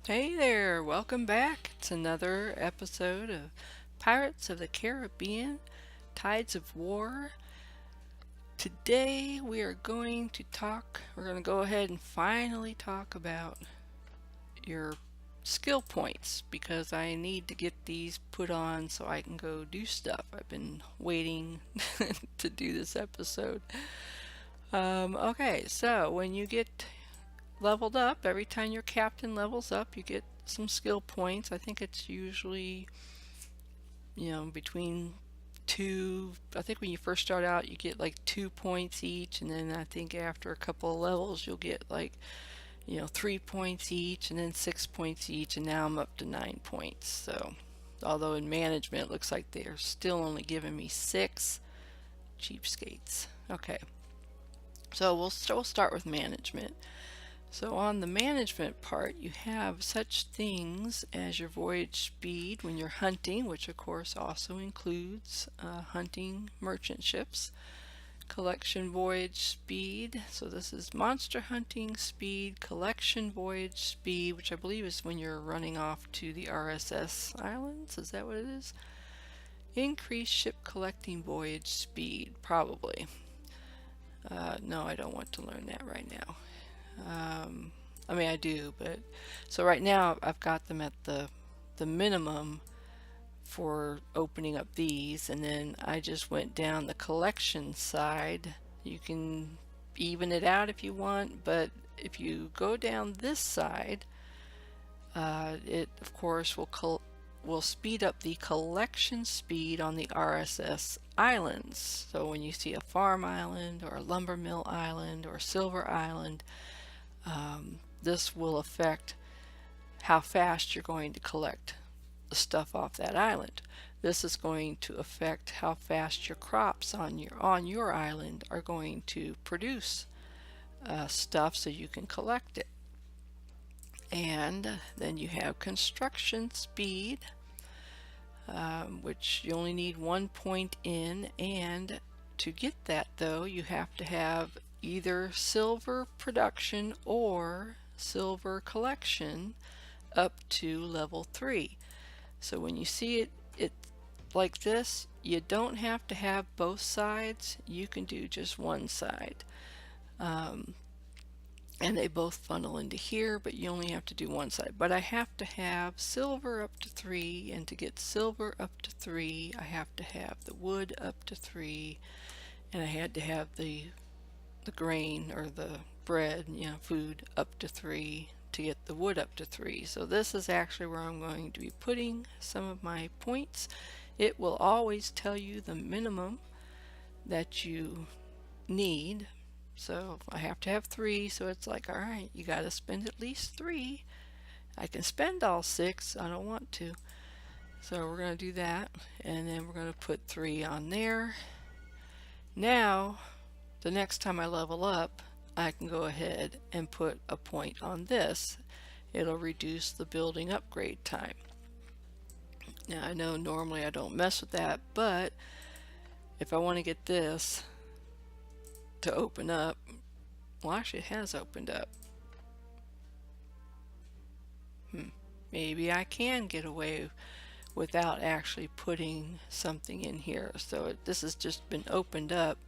Hey there, welcome back. It's another episode of Pirates of the Caribbean, Tides of War. Today we're going to go ahead and finally talk about your skill points because I need to get these put on so I can go do stuff. I've been waiting to do this episode. Okay, so when you get leveled up, every time your captain levels up, you get some skill points. I think it's usually, between two. I think when you first start out, you get like 2 points each, and then I think after a couple of levels, you'll get like, 3 points each, and then 6 points each, and now I'm up to 9 points. So, although in management, it looks like they're still only giving me six. Cheapskates. Okay, so we'll start with management. So on the management part, you have such things as your voyage speed when you're hunting, which of course also includes hunting merchant ships. Collection voyage speed, so this is monster hunting speed, collection voyage speed, which I believe is when you're running off to the RSS islands. Is that what it is? Increased ship collecting voyage speed, probably. No, I don't want to learn that right now. I mean, I do, but so right now I've got them at the minimum for opening up these, and then I just went down the collection side. You can even it out if you want, but if you go down this side, it of course will speed up the collection speed on the RSS islands. So when you see a farm island or a lumber mill island or a silver island, this will affect how fast you're going to collect the stuff off that island. This is going to affect how fast your crops on your island are going to produce stuff so you can collect it. And then you have construction speed, which you only need 1 point in, and to get that though you have to have either silver production or silver collection up to level 3. So when you see it like this, you don't have to have both sides. You can do just one side. And they both funnel into here, but you only have to do one side. But I have to have silver up to 3, and to get silver up to 3, I have to have the wood up to 3, and I had to have the grain or the bread, food up to 3 to get the wood up to 3. So this is actually where I'm going to be putting some of my points. It will always tell you the minimum that you need. So I have to have 3, so it's like, all right, you got to spend at least 3. I can spend all 6, I don't want to. So we're going to do that, and then we're going to put 3 on there. Now, the next time I level up, I can go ahead and put a point on this. It'll reduce the building upgrade time. Now I know normally I don't mess with that, but if I want to get this to open up, well, actually it has opened up. Maybe I can get away without actually putting something in here. So this has just been opened up,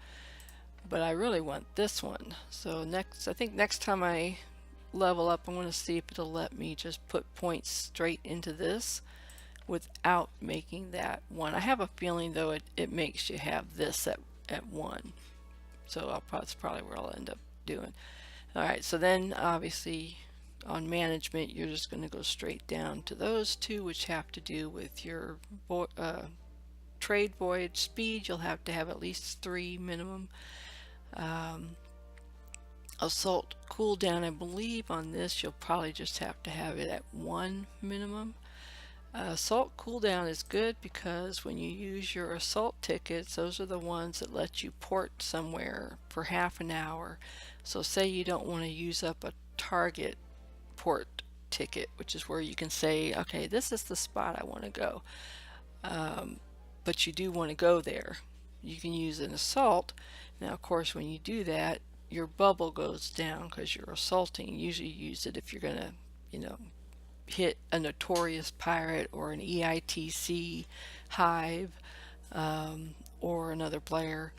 but I really want this one. So I think next time I level up, I want to see if it'll let me just put points straight into this without making that 1. I have a feeling though it makes you have this at 1. So that's probably where I'll end up doing. Alright, so then obviously on management you're just going to go straight down to those 2, which have to do with your trade voyage speed. You'll have to have at least 3 minimum. Assault cooldown, I believe on this you'll probably just have to have it at 1 minimum. Assault cooldown is good because when you use your assault tickets, those are the ones that let you port somewhere for half an hour. So say you don't want to use up a target port ticket, which is where you can say, okay, this is the spot I want to go, but you do want to go there. You can use an assault. Now of course when you do that, your bubble goes down because you're assaulting. Usually you use it if you're gonna hit a notorious pirate or an EITC hive, or another player,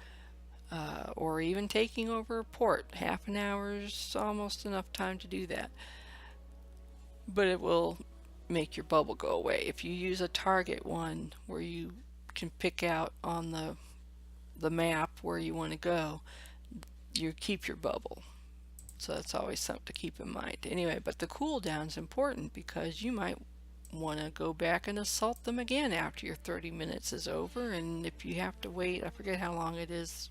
or even taking over a port. Half an hour is almost enough time to do that. But it will make your bubble go away. If you use a target one where you can pick out on the map where you want to go, you keep your bubble. So that's always something to keep in mind. Anyway, but the cooldown is important because you might want to go back and assault them again after your 30 minutes is over. And if you have to wait, I forget how long it is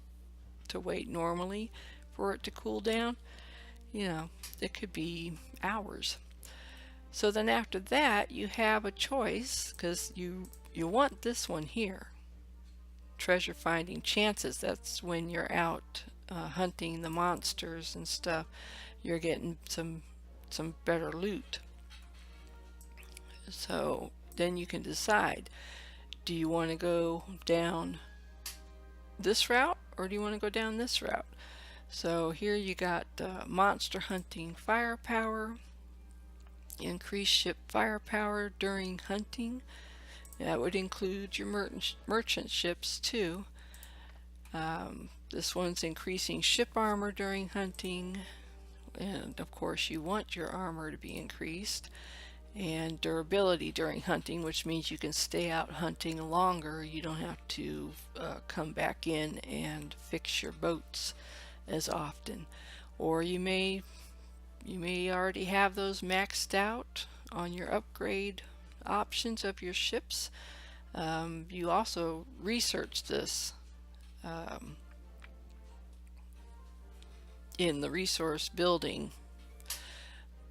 to wait normally for it to cool down, you know, it could be hours. So then after that, you have a choice, because you want this one here, treasure finding chances. That's when you're out hunting the monsters and stuff. You're getting some better loot. So then you can decide, do you want to go down this route or do you want to go down this route? So here you got monster hunting firepower, increase ship firepower during hunting. That would include your merchant ships too. This one's increasing ship armor during hunting, and of course you want your armor to be increased. And durability during hunting, which means you can stay out hunting longer. You don't have to come back in and fix your boats as often. Or you may already have those maxed out on your upgrade options of your ships. You also research this in the resource building,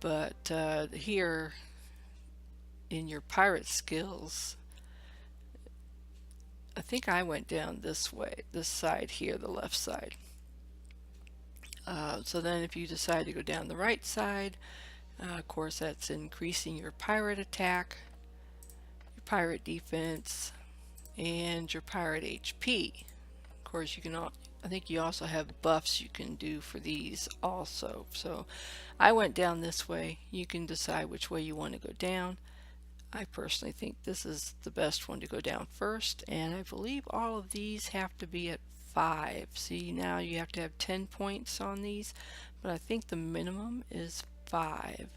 but here in your pirate skills, I think I went down this way, this side here, the left side. So then if you decide to go down the right side, of course that's increasing your pirate attack, your pirate defense, and your pirate HP. Of course you can I think you also have buffs you can do for these also. So I went down this way. You can decide which way you want to go down. I personally think this is the best one to go down first, and I believe all of these have to be at 5. See, now you have to have 10 points on these, but I think the minimum is 5.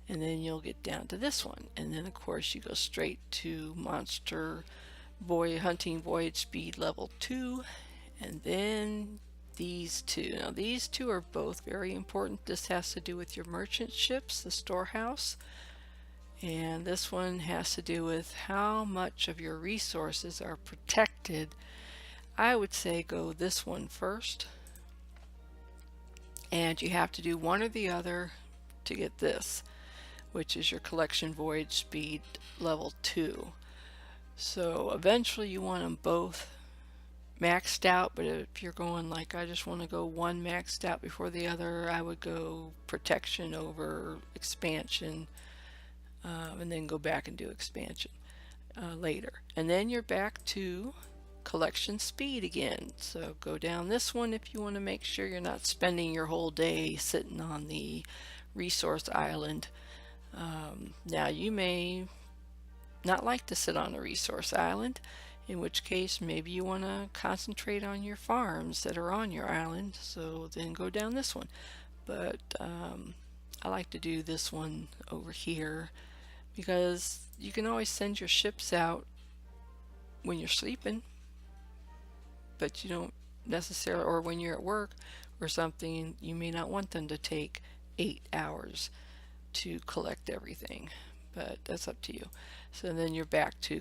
And then you'll get down to this one, and then of course you go straight to monster hunting voyage speed level 2, and then these two. Now these two are both very important. This has to do with your merchant ships, the storehouse. And this one has to do with how much of your resources are protected. I would say go this one first. And you have to do one or the other to get this, which is your collection voyage speed level 2. So eventually you want them both maxed out, but if you're going like I just want to go one maxed out before the other, I would go protection over expansion. And then go back and do expansion later. And then you're back to collection speed again. So go down this one if you want to make sure you're not spending your whole day sitting on the resource island. Now you may not like to sit on a resource island, in which case maybe you want to concentrate on your farms that are on your island, so then go down this one. But I like to do this one over here, because you can always send your ships out when you're sleeping, but you don't necessarily, or when you're at work or something, you may not want them to take 8 hours to collect everything, but that's up to you. So then you're back to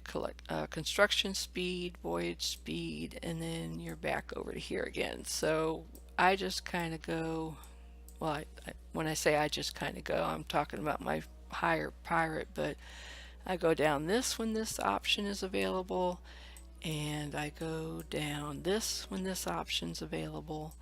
construction speed, voyage speed, and then you're back over to here again. So I just kind of go, well, when I say I just kind of go, I'm talking about my higher pirate, but I go down this when this option is available, and I go down this when this option's available.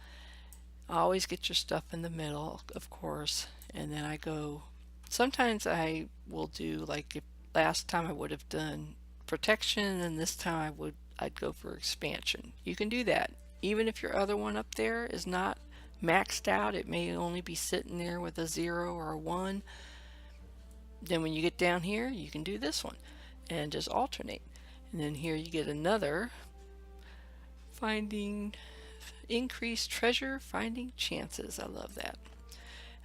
Always get your stuff in the middle, of course, and then I go, sometimes I will do, like if last time I would have done protection, and this time I'd go for expansion. You can do that even if your other one up there is not maxed out. It may only be sitting there with a 0 or a 1. Then when you get down here, you can do this one and just alternate. And then here you get another finding increased treasure finding chances. I love that.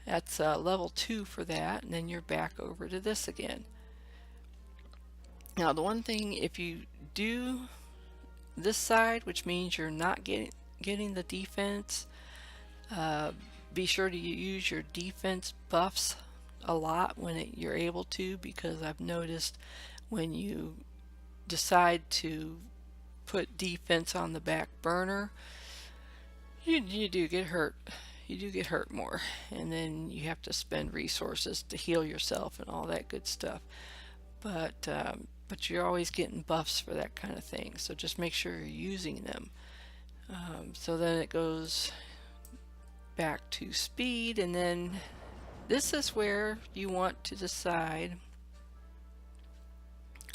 That's level 2 for that, and then you're back over to this again. Now the one thing, if you do this side, which means you're not getting the defense, be sure to use your defense buffs a lot when you're able to, because I've noticed when you decide to put defense on the back burner, you do get hurt. You do get hurt more, and then you have to spend resources to heal yourself and all that good stuff. But you're always getting buffs for that kind of thing, so just make sure you're using them. So then it goes back to speed, and then this is where you want to decide,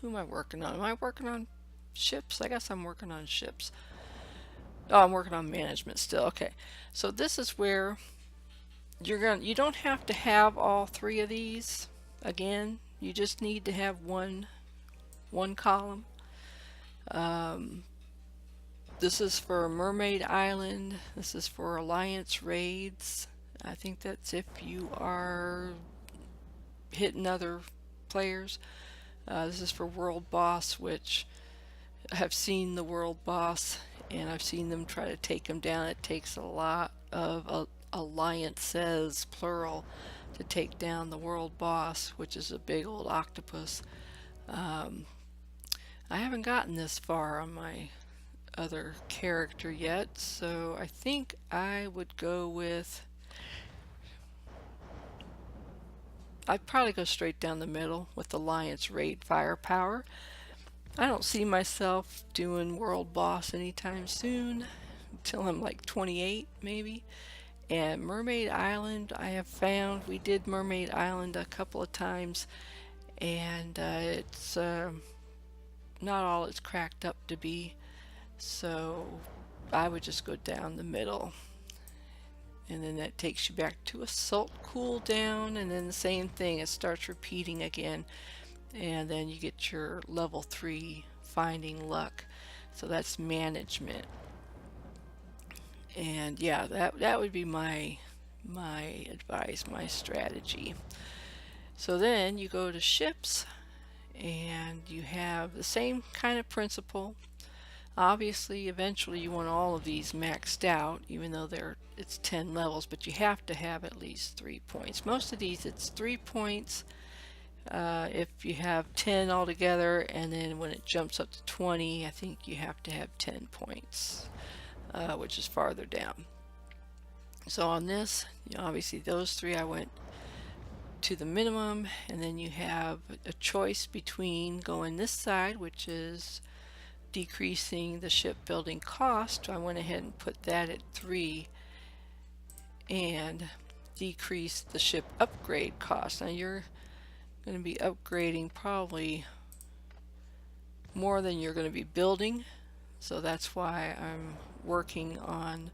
who am I working on? Am I working on ships? I guess I'm working on ships. Oh, I'm working on management still. Okay, so this is where you don't have to have all 3 of these. Again, you just need to have one column. This is for Mermaid Island. This is for Alliance raids. I think that's if you are hitting other players. This is for World Boss, which I have seen the World Boss, and I've seen them try to take him down. It takes a lot of alliances, plural, to take down the World Boss, which is a big old octopus. I haven't gotten this far on my other character yet, so I think I would go with, I'd probably go straight down the middle with Alliance raid firepower. I don't see myself doing World Boss anytime soon, until I'm like 28 maybe. And Mermaid Island, I have found, we did Mermaid Island a couple of times, and it's not all it's cracked up to be, so I would just go down the middle. And then that takes you back to Assault cooldown, and then the same thing, it starts repeating again. And then you get your level 3 finding luck, so that's management. And yeah, that would be my advice, my strategy. So then you go to ships, and you have the same kind of principle. Obviously, eventually you want all of these maxed out, even though it's 10 levels, but you have to have at least 3 points. Most of these, it's 3 points. If you have 10 altogether, and then when it jumps up to 20, I think you have to have 10 points, which is farther down. So on this, obviously those 3 I went to the minimum, and then you have a choice between going this side, which is decreasing the shipbuilding cost. I went ahead and put that at 3, and decrease the ship upgrade cost. Now you're going to be upgrading probably more than you're going to be building, so that's why I'm working on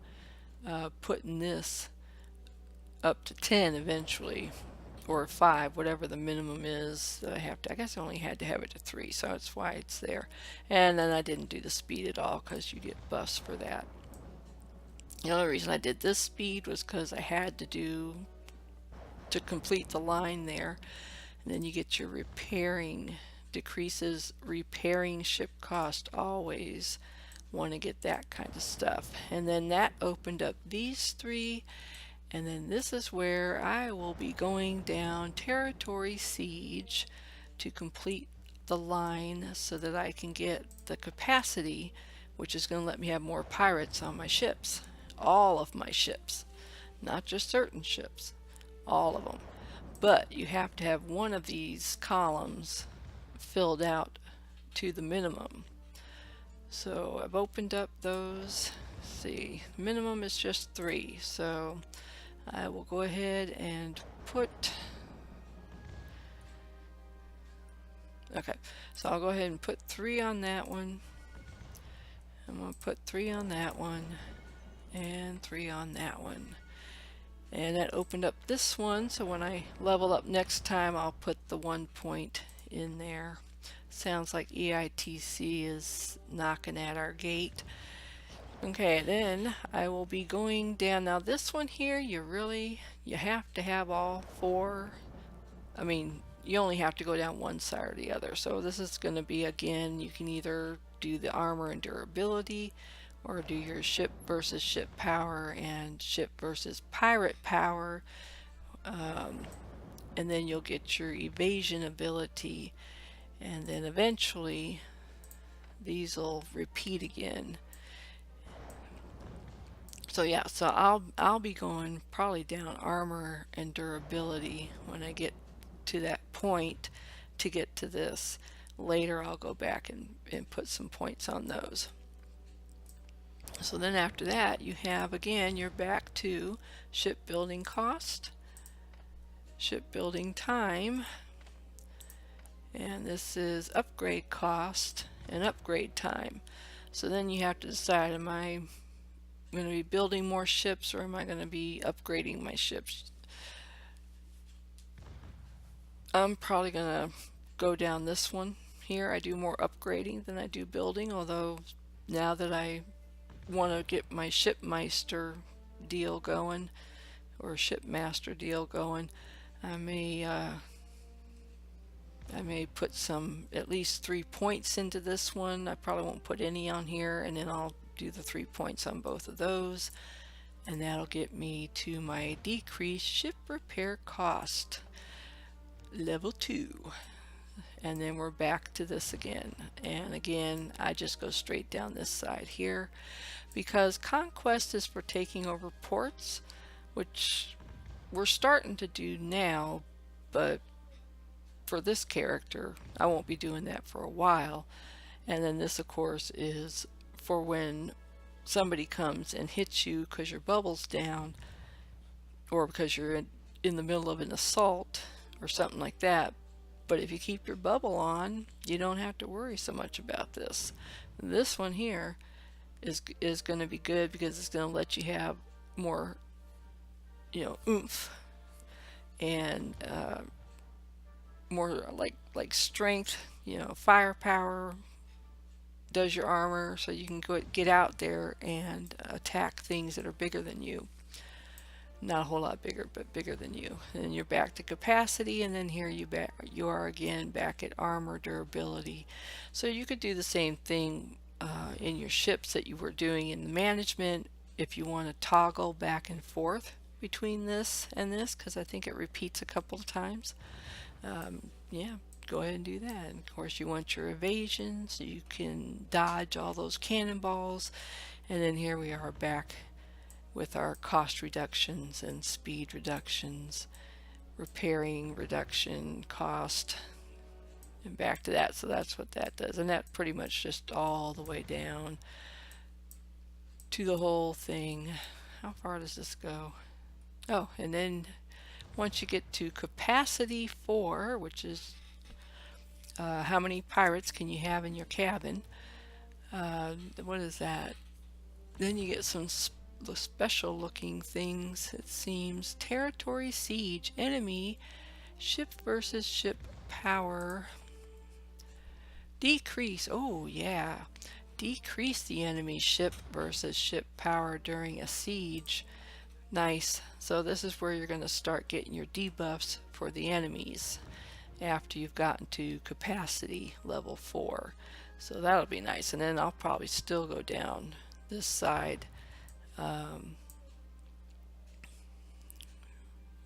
putting this up to 10 eventually, or 5, whatever the minimum is that I have to. I guess I only had to have it to 3, so that's why it's there. And then I didn't do the speed at all, because you get buffs for that. The only reason I did this speed was because I had to complete the line there. And then you get your repairing, decreases repairing ship cost. Always want to get that kind of stuff. And then that opened up these 3, and then this is where I will be going down Territory Siege to complete the line, so that I can get the capacity, which is going to let me have more pirates on my ships. All of my ships, not just certain ships, all of them. But you have to have one of these columns filled out to the minimum. So I've opened up those. Let's see, minimum is just 3, so I will go ahead and put, okay, so I'll go ahead and put 3 on that one. I'm going to put 3 on that one, and 3 on that one. And that opened up this one, so when I level up next time, I'll put the 1 point in there. Sounds like EITC is knocking at our gate. Okay, then I will be going down. Now this one here, you have to have all four. I mean, you only have to go down one side or the other. So this is going to be, again, you can either do the armor and durability, or do your ship versus ship power and ship versus pirate power, and then you'll get your evasion ability, and then eventually these will repeat again. So yeah, so I'll be going probably down armor and durability when I get to that point to get to this. Later I'll go back and put some points on those. So then after that, you have, again, you're back to shipbuilding cost, shipbuilding time, and this is upgrade cost and upgrade time. So then you have to decide, am I going to be building more ships, or am I going to be upgrading my ships? I'm probably going to go down this one here. I do more upgrading than I do building, although now that I want to get my shipmeister deal going, or shipmaster deal going, I may put some, at least 3 points into this one. I probably won't put any on here, and then I'll do the 3 points on both of those, and that'll get me to my decreased ship repair cost, level 2. And then we're back to this again, and again I just go straight down this side here, because conquest is for taking over ports, which we're starting to do now, but for this character I won't be doing that for a while. And then this, of course, is for when somebody comes and hits you because your bubble's down, or because you're in the middle of an assault or something like that. But if you keep your bubble on, you don't have to worry so much about this. This one here is going to be good, because it's going to let you have more, oomph, and more like strength, firepower does your armor, so you can get out there and attack things that are bigger than you. Not a whole lot bigger, but bigger than you. And then you're back to capacity, and then here you are again back at armor durability. So you could do the same thing in your ships that you were doing in the management, if you want to toggle back and forth between this and this, because I think it repeats a couple of times. Yeah, go ahead and do that. And of course you want your evasion, so you can dodge all those cannonballs. And then here we are back with our cost reductions and speed reductions, repairing reduction, cost, and back to that. So that's what that does, and that pretty much just all the way down to the whole thing. How far does this go? Oh, and then once you get to capacity 4, which is how many pirates can you have in your cabin, what is that? Then you get some special looking things, it seems. Territory siege, enemy, ship versus ship power, decrease, oh yeah, decrease the enemy ship versus ship power during a siege. Nice. So this is where you're going to start getting your debuffs for the enemies after you've gotten to capacity level 4. So that'll be nice. And then I'll probably still go down this side.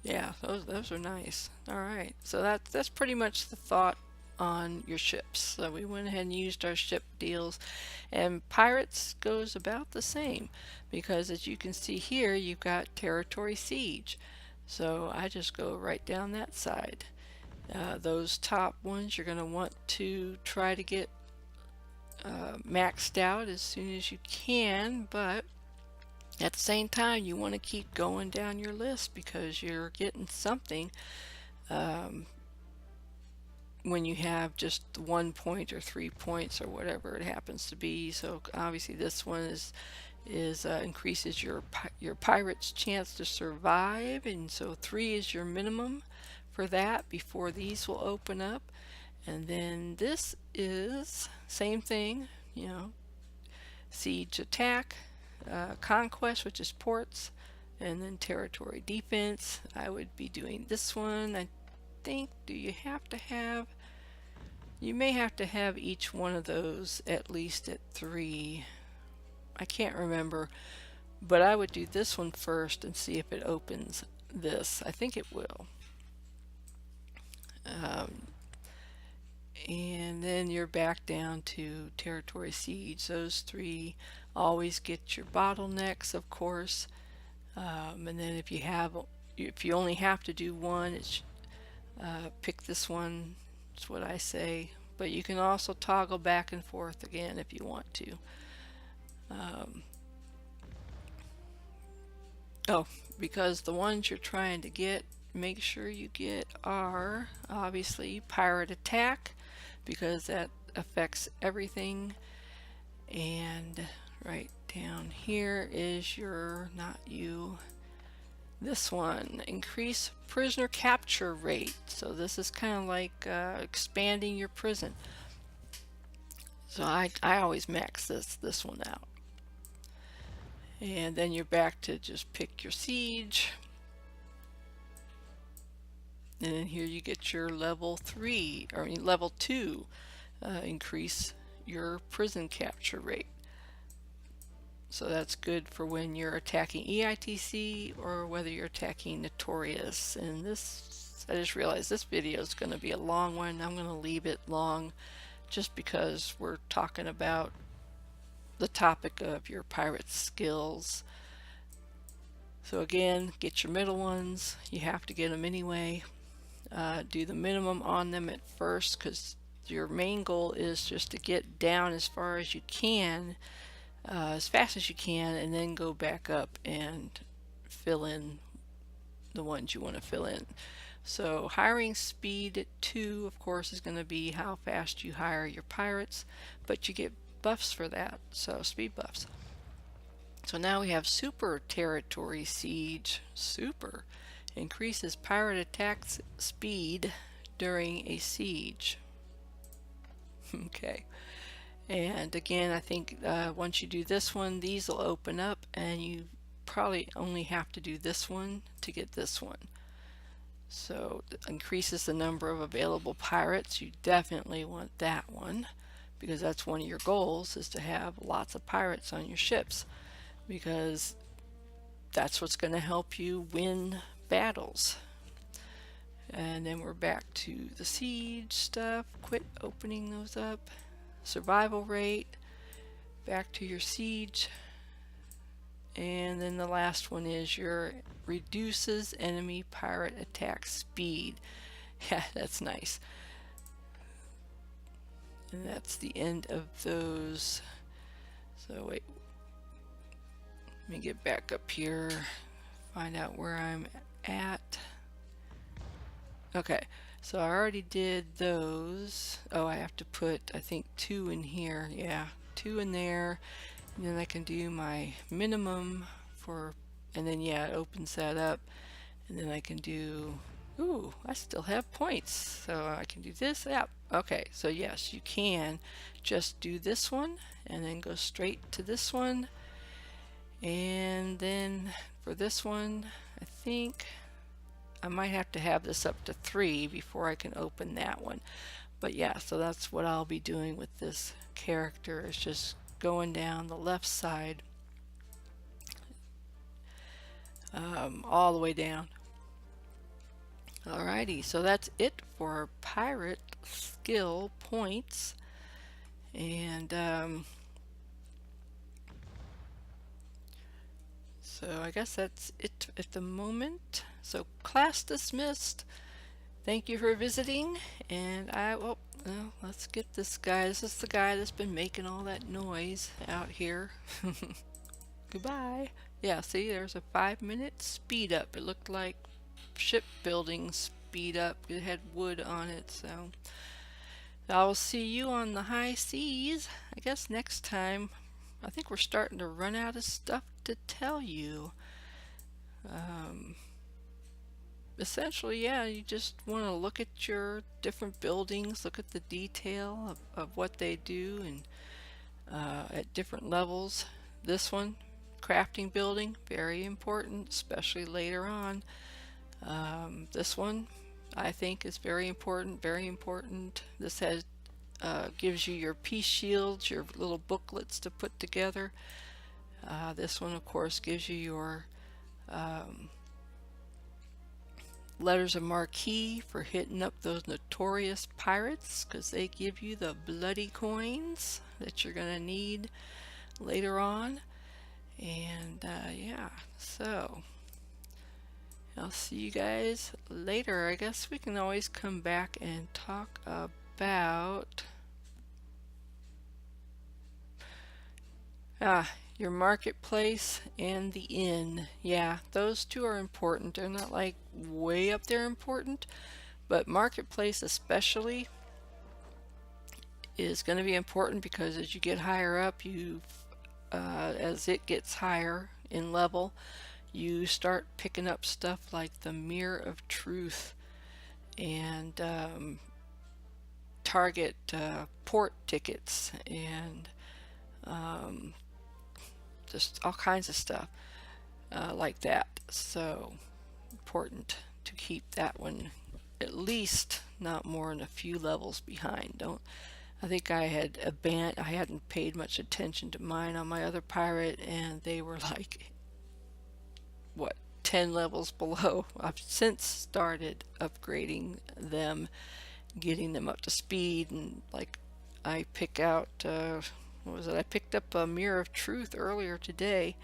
Yeah, those are nice. Alright, so that's pretty much the thought on your ships. So we went ahead and used our ship deals, and pirates goes about the same, because as you can see here, you've got territory siege. So I just go right down that side. Those top ones you're going to want to try to get maxed out as soon as you can, but at the same time you want to keep going down your list, because you're getting something when you have just 1 point or 3 points or whatever it happens to be. So obviously this one is increases your pirate's chance to survive, and so 3 is your minimum for that before these will open up. And then this is same thing, you know, siege attack, conquest, which is ports, and then territory defense. I would be doing this one. I think, do you have to have, you may have to have each one of those at least at 3. I can't remember, but I would do this one first and see if it opens this. I think it will. And then you're back down to territory siege. Those 3 always get your bottlenecks, of course. And then if you only have to do one, it's pick this one. That's what I say. But you can also toggle back and forth again if you want to. Oh, because the ones you're trying to get, make sure you get are obviously pirate attack, because that affects everything. And right down here is your, not you, this one, increase prisoner capture rate. So this is kind of like expanding your prison. So I always max this one out. And then you're back to just pick your siege. And then here you get your level 3, or level 2, increase your prison capture rate. So that's good for when you're attacking EITC or whether you're attacking Notorious. And this, I just realized this video is going to be a long one. I'm going to leave it long just because we're talking about the topic of your pirate skills. So again, get your middle ones. You have to get them anyway. Do the minimum on them at first, because your main goal is just to get down as far as you can, as fast as you can, and then go back up and fill in the ones you want to fill in. So hiring speed at 2, of course, is going to be how fast you hire your pirates, but you get buffs for that, so speed buffs. So now we have super territory siege. Super increases pirate attack speed during a siege. Okay, and again, I think once you do this one, these will open up, and you probably only have to do this one to get this one. So it increases the number of available pirates. You definitely want that one, because that's one of your goals, is to have lots of pirates on your ships, because that's what's going to help you win battles. And then we're back to the siege stuff. Quit opening those up. Survival rate, back to your siege. And then the last one is your reduces enemy pirate attack speed. Yeah, that's nice. And that's the end of those. So wait, let me get back up here, find out where I'm at. Okay, so I already did those. Oh, I have to put, I think, 2 in here. Yeah, 2 in there. And then I can do my minimum for, and then yeah, it opens that up. And then I can do, ooh, I still have points. So I can do this. Yeah, okay, so yes, you can just do this one and then go straight to this one. And then for this one, I think I might have to have this up to 3 before I can open that one. But yeah, so that's what I'll be doing with this character, is just going down the left side all the way down. Alrighty, so that's it for pirate skill points. And so I guess that's it at the moment. So class dismissed. Thank you for visiting, and well, let's get this guy. This is the guy that's been making all that noise out here. Goodbye. Yeah, see, there's a 5-minute speed up. It looked like shipbuilding speed up. It had wood on it, so I will see you on the high seas, I guess, next time. I think we're starting to run out of stuff to tell you. Essentially, yeah, you just want to look at your different buildings, look at the detail of what they do, and at different levels. This one, crafting building, very important, especially later on. This one, I think, is very important, very important. This has gives you your peace shields, your little booklets to put together. This one, of course, gives you your letters of marquee for hitting up those notorious pirates, because they give you the bloody coins that you're going to need later on. And yeah, so I'll see you guys later. I guess we can always come back and talk about your marketplace and the inn. Yeah, those two are important. They're not like way up there important, but marketplace especially is going to be important because as you get higher up, as it gets higher in level, you start picking up stuff like the Mirror of Truth and target port tickets and just all kinds of stuff like that. So important to keep that one at least not more than a few levels behind. Don't I think I hadn't paid much attention to mine on my other pirate, and they were like, what, 10 levels below. I've since started upgrading them, getting them up to speed, and like I pick out what was it? I picked up a Mirror of Truth earlier today,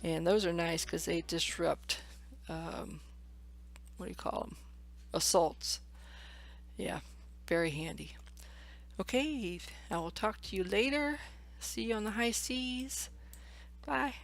and those are nice because they disrupt what do you call them? Assaults. Yeah, very handy. Okay, I will talk to you later. See you on the high seas. Bye.